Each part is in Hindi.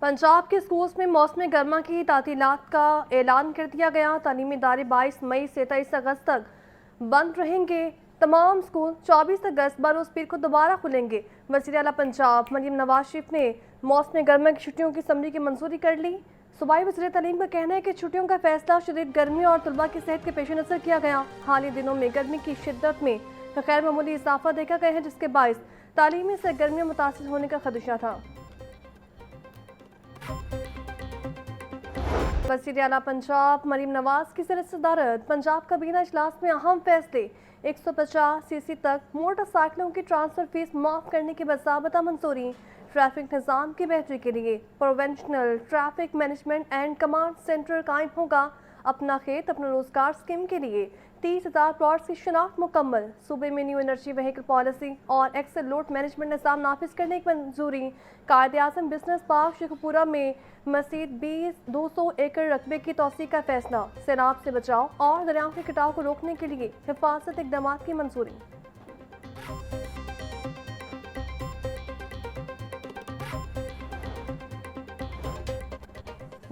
पंजाब के स्कूल्स में मौसम गर्मा की तातीलात का ऐलान कर दिया गया। तालीमी इदारे 22 मई से 23 अगस्त तक बंद रहेंगे। तमाम स्कूल 24 अगस्त बरोज़ पीर को दोबारा खुलेंगे। वज़ीर आला पंजाब मरियम नवाज शरीफ ने मौसम गर्मा की छुट्टियों की समरी की मंजूरी कर ली। सूबाई वज़ीर तालीम का कहना है कि छुट्टियों का फैसला शदीद गर्मी और तलबा की सेहत के पेश नज़र किया गया। हाल ही दिनों में गर्मी की शिद्दत में गैर मामूली इजाफा देखा गया है, जिसके बायस तालीमी सरगर्मियाँ मुतासिर होने का खदशा था। वज़ीर आला पंजाब मरियम नवाज की सदारत पंजाब काबीना इजलास में अहम फैसले। 150 सीसी तक मोटरसाइकिलों की ट्रांसफर फीस माफ करने की बाज़ाबता मंजूरी। ट्रैफिक निज़ाम की बेहतरी के लिए provincial traffic management and command centre कायम होगा। अपना खेत अपना रोजगार स्कीम के लिए 30,000 प्लॉट्स की शनाख्त मुकम्मल। सूबे में न्यू एनर्जी व्हीकल पॉलिसी और एक्सेल लोड मैनेजमेंट निज़ाम नाफिज करने की मंजूरी। कायदे आज़म बिजनेस पार्क शेखपुरा में मज़ीद 200 एकड़ रकबे की तोसी का फैसला। सैलाब से बचाव और दरियाओं के कटाव को रोकने के लिए हिफाजत इकदाम की मंजूरी।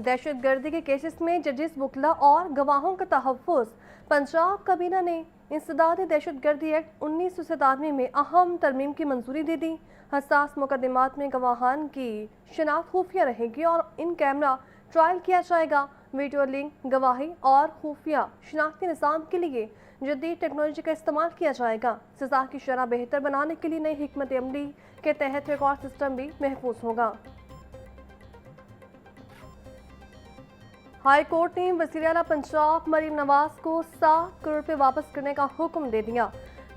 दहशत गर्दी के केसेस में जजेस, वकला और गवाहों का तहफ़्फ़ुज़। पंजाब काबीना ने इंसदाद दहशत गर्दी एक्ट 1997 में अहम तरमीम की मंजूरी दे दी। हसास मुकदमात में गवाहान की शनाख्त खुफिया रहेगी और इन कैमरा ट्रायल किया जाएगा। वीडियो लिंक, गवाही और खुफिया शनाख्ती निज़ाम के लिए जदीद टेक्नोलॉजी का इस्तेमाल किया जाएगा। सज़ा की शरह बेहतर बनाने के लिए नई हिकमत अमली के तहत रिकॉर्ड सिस्टम भी महफूज होगा। हाई कोर्ट ने वज़ीर आला पंजाब मरियम नवाज को 7 करोड़ रुपये वापस करने का हुक्म दे दिया।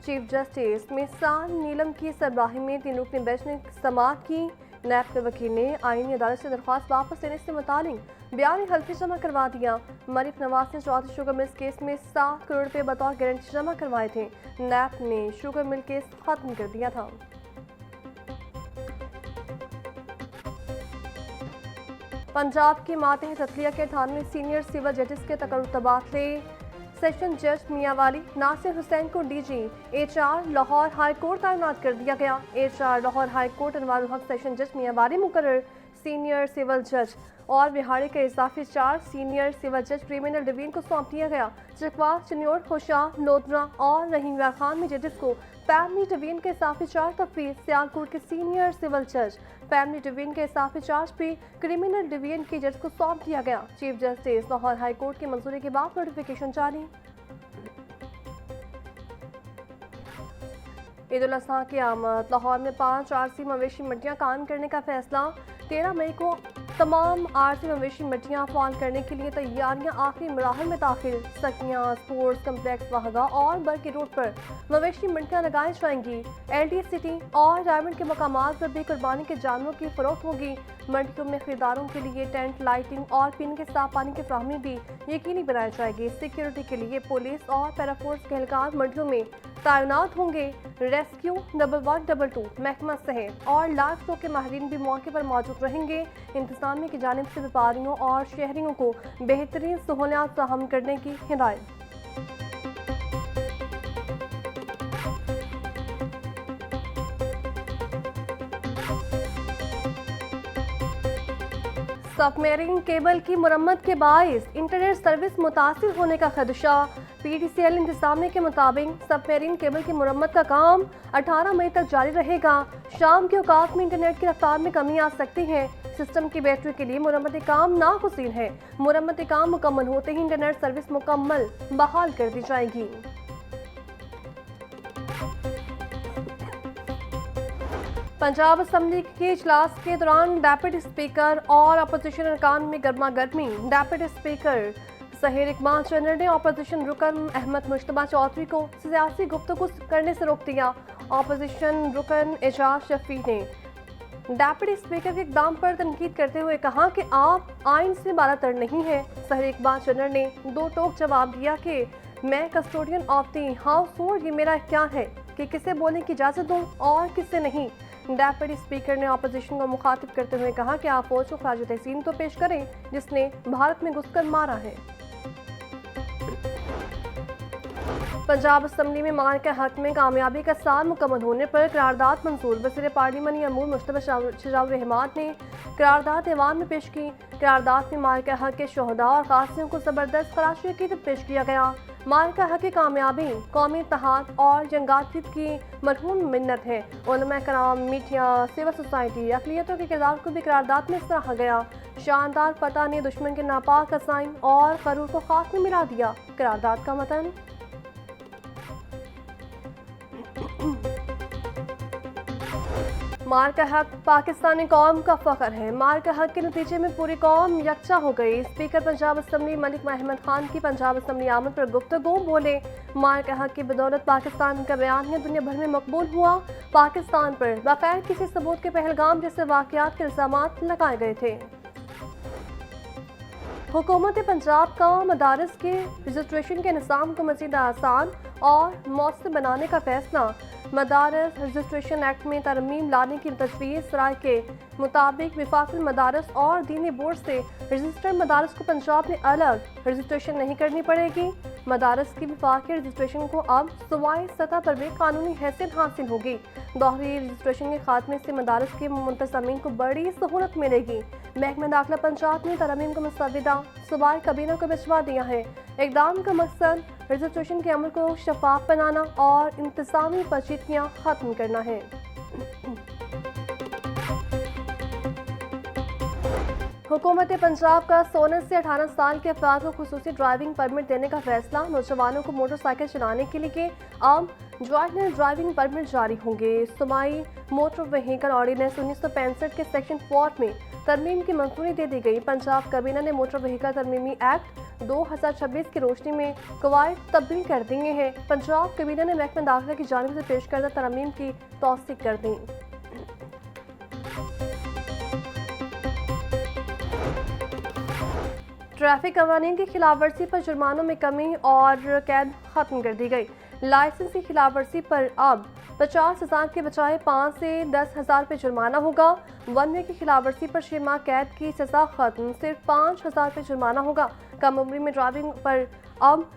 चीफ जस्टिस मिसाल नीलम की सरबराही में 3 रुकनी बेंच ने समाअत की। नैब के वकील ने आईनी अदालत से दरख्वास्त वापस लेने से मुतालिक बयानी हल्फी जमा करवा दिया। मरियम नवाज ने चौधरी शुगर मिल्स केस में 7 करोड़ रुपये बतौर गारंटी जमा करवाए थे। नैब ने शुगर मिल केस खत्म कर दिया था। पंजाब की मातहत अदलिया के 98 सीनियर सिविल जजेस के तबादले। सेशन जज मियांवाली नासिर हुसैन को DG HR Lahore high court तैनात कर दिया गया। HR Lahore high court Anwarul हक सेशन जज मियांवाली मुकर्रर। सीनियर सिविल जज और बिहाड़ी के इजाफी चार्ज सीनियर सिविल जज क्रिमिनल डिवीजन को सौंप दिया गया। चकवा, चन्योर, खुशाब, लोधरा और रहीम यार खान में जजेस को फैमिली डिवीजन के इजाफी चार्ज तफवीज़। सियालकोट के सीनियर सिविल जज फैमिली डिवीजन के इजाफी चार्ज भी क्रिमिनल डिवीजन के जज को सौंप दिया गया। Chief justice Lahore high court की मंजूरी के बाद नोटिफिकेशन जारी। ईद उल अज़हा की आमद। लाहौर में 5 आरसी मवेशी मंडियाँ कायम करने का फैसला। 13 मई को तमाम आरसी मवेशी मंडियाँ फाल करने के लिए तैयारियां आखिरी मराहल में दाखिल। सकियाँ, स्पोर्ट्स कम्प्लेक्स, वाहगा और बर्की रोड पर मवेशी मंडियाँ लगाई जाएंगी। LD सिटी और डायमंड के मकामात पर भी कुर्बानी के जानवरों की फरोख्त होगी। मंडियों में खरीदारों के लिए टेंट, लाइटिंग और पीने के साफ पानी की फ्राहमी भी यकीनी बनाई जाएगी। सिक्योरिटी के लिए पुलिस और पैराफोर्स के एहलकार मंडियों में तैनात होंगे। रेस्क्यू 112 महकमा सेहत और लाइफ स्टॉक के माहिरीन भी मौके पर मौजूद रहेंगे। इंतजामिया की जानिब से व्यापारियों और शहरियों को बेहतरीन सहूलियात फराहम करने की हिदायत। सबमरीन केबल की मुरम्मत के बायस इंटरनेट सर्विस मुतासिर होने का खदशा। PTCL इंतजामिया के मुताबिक सबमरीन केबल की मुरम्मत का काम 18 मई तक जारी रहेगा। शाम के औकात में इंटरनेट की रफ्तार में कमी आ सकती है। सिस्टम की बैटरी के लिए मुरम्मती काम नागुज़ीर है। मुरम्मती काम मुकम्मल होते ही इंटरनेट सर्विस मुकम्मल बहाल कर दी जाएगी। पंजाब असम्बली के इजलास के दौरान डेप्यूटी स्पीकर और अपोजिशन अरकान में गर्मा गर्मी। डेप्यूटी स्पीकर सहीर इकबाल चन्नर ने अपोजिशन रुकन अहमद मुश्तबा चौधरी को सियासी गुफ्तगू करने से रोक दिया। अपोजिशन रुकन एजाज शफी ने डेप्यूटी स्पीकर के इकदाम पर तनकीद करते हुए कहा कि आप आइन से बालातर नहीं हैं। सहीर इकबाल चन्नर ने 2 टोक जवाब दिया कि मैं custodian of the house hold, ये मेरा इख्तियार है कि किसे बोलने की इजाज़त दूँ और किसे नहीं। डेप्यूटी स्पीकर ने अपोजिशन को मुखातिब करते हुए कहा कि आप फौज को खराज तहसीन तो पेश करें जिसने भारत में घुसकर मारा है। पंजाब असम्बली में मार के हक में कामयाबी का साल मुकम्मल होने पर करारदाद मंजूर। वज़ीर पार्लिमानी अमूर मुश्तबा शजाउर रहमान ने करारदाद ऐवान में पेश की। करारदाद में मार के हक के शहदा और कासियों को ज़बरदस्त खराज अकीदत पेश किया गया। मार का हक की कामयाबी कौमी इत्तेहाद और जंगातियत की मरहूम मिन्नत है। उलमा कराम, मीडिया, सिविल सोसाइटी, अक़लियतों के किरदार को भी करारदाद में सराहा गया। शानदार फतह ने दुश्मन के नापाक अज़ाइम और ग़रूर को खाक में मिला दिया। करारदाद का मतन मार का हक पाकिस्तानी कौम का फ़ख्र है। मार का हक के नतीजे में पूरी कौम यकजा हो गई। स्पीकर पंजाब असम्बली मलिक महमद खान की पंजाब असम्बली आमद पर गुफ्तगू बोले। मार का हक की बदौलत पाकिस्तान का बयानिया दुनिया भर में मकबूल हुआ। पाकिस्तान पर बगैर किसी सबूत के पहलगाम जैसे वाक़यात के इल्ज़ामात लगाए गए थे। हुकूमत पंजाब का मदारस के रजिस्ट्रेशन के निज़ाम को मज़ीद आसान और मौसर बनाने का फैसला। मदारस रजिस्ट्रेशन एक्ट में तरमीम लाने की तजवीज़ राय के मुताबिक वफाकी मदारस और दीनी बोर्ड से रजिस्टर्ड मदारस को पंजाब में अलग रजिस्ट्रेशन नहीं करनी पड़ेगी। मदारस की वफाकी रजिस्ट्रेशन को अब सूबाई सतह पर भी कानूनी हैसियत हासिल होगी। दोहरी रजिस्ट्रेशन के खात्मे से मदारस के मुंतज़मीन को बड़ी सहूलत मिलेगी। महकमा दाखिला पंजाब ने तरमीम को मुस्तविदा सूबाई काबीना को भिजवा दिया है। इक़दाम का मकसद रजिस्ट्रेशन के अमल को शफाफ बनाना और इंतज़ामी पेचीदगियाँ ख़त्म करना है। हुकूमत पंजाब का 16 से 18 साल के अफराद को खुसूसी ड्राइविंग परमिट देने का फैसला। नौजवानों को मोटरसाइकिल चलाने के लिए अब ज्वाइंट ड्राइविंग परमिट जारी होंगे। सूबाई मोटर व्हीकल ऑर्डिनेंस 1965 के सेक्शन 4 में तरमीम की मंजूरी दे दी गई। पंजाब काबीना ने मोटर व्हीकल तरमीमी एक्ट 2026 की रोशनी में कवायद तब्दील कर दिए हैं। पंजाब काबीना ने महकमा दाखिला की जानिब से पेश करदा तरमीम की तौसीक कर दी। ट्रैफिक कवानीन की खिलाफ वर्जी पर जुर्मानों में कमी और कैद खत्म कर दी गई। लाइसेंस की खिलाफ वर्जी पर अब 50,000 के बजाय 5 से 10,000 रुपये जुर्माना होगा। वन वे की खिलाफ वर्जी पर 6 माह कैद की सजा खत्म, सिर्फ 5,000 रुपये जुर्माना होगा। कम उम्री में ड्राइविंग पर अब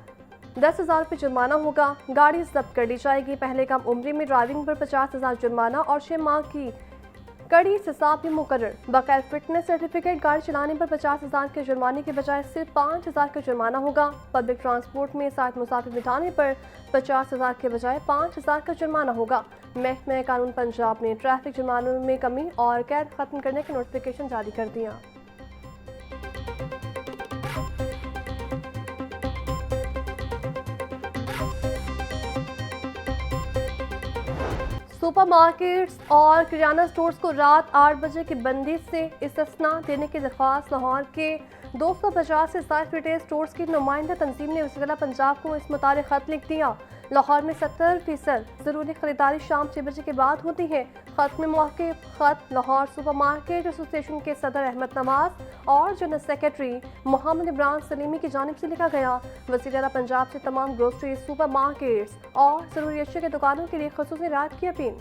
10,000 रुपये जुर्माना होगा। गाड़ी जब्त कर ली जाएगी। पहले कम उम्री में ड्राइविंग पर 50,000 जुर्माना और 6 माह की कड़ी सजा भी मुकर्रर। बगैर फिटनेस सर्टिफिकेट गाड़ी चलाने पर 50,000 के जुर्माने के बजाय सिर्फ 5,000 का जुर्माना होगा। पब्लिक ट्रांसपोर्ट में 7 मुसाफिर बिठाने पर 50,000 के बजाय 5,000 का जुर्माना होगा। महकमा कानून पंजाब ने ट्रैफिक जुर्मानों में कमी और कैद खत्म करने का नोटिफिकेशन जारी कर दिया। सुपरमार्केट्स और किराना स्टोर्स को रात 8 बजे की बंदी से इस्तिस्ना देने की दरख्वास्त लाहौर के 250 से 60 रिटेल स्टोर्स की नुमाइंदा तंजीम ने वज़ीर पंजाब को इस मुताबिक खत लिख दिया। लाहौर में 70% ज़रूरी खरीदारी शाम 6 बजे के बाद होती है। खत में मौके खत लाहौर सुपरमार्केट एसोसिएशन के सदर अहमद नवाज और जनरल सेक्रेटरी मोहम्मद इमरान सलीमी की जानिब से लिखा गया। वज़ीर पंजाब से तमाम ग्रोसरी सुपरमार्केट्स और ज़रूरी अशिया की दुकानों के लिए ख़ुसूसी राहत की अपील।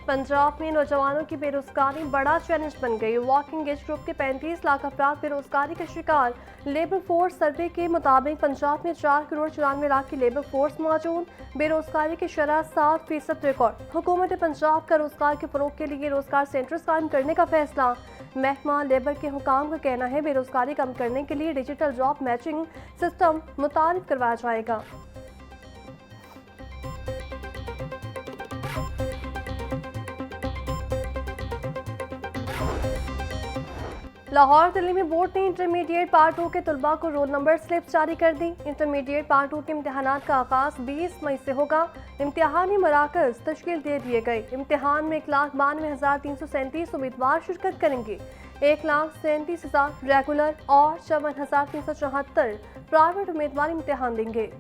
पंजाब में नौजवानों की बेरोजगारी बड़ा चैलेंज बन गई। वॉकिंग एज ग्रुप के 35 लाख अफराद बेरोजगारी का शिकार। लेबर फोर्स सर्वे के मुताबिक पंजाब में 4 करोड़ 94 लाख की लेबर फोर्स मौजूद। बेरोजगारी की शरह 7% रिकॉर्ड। हुकूमत पंजाब का रोजगार के फरोग के लिए रोजगार सेंटर्स कायम करने का फैसला। महकमा लेबर के हुकाम का कहना है बेरोजगारी कम करने के लिए डिजिटल जॉब मैचिंग सिस्टम मुतारिफ करवाया जाएगा। लाहौर तलीमी बोर्ड ने इंटरमीडिएट पार्ट 2 के तलबा को रोल नंबर स्लिप जारी कर दी। इंटरमीडिएट पार्ट 2 के इम्तिहानात का आगाज़ 20 मई से होगा। इम्तिहानी मराकज़ तश्कील दे दिए गए। इम्तिहान में 1,92,337 उम्मीदवार शिरकत करेंगे। 1,37,000 रेगुलर और 54,374 प्राइवेट उम्मीदवार इम्तिहान देंगे।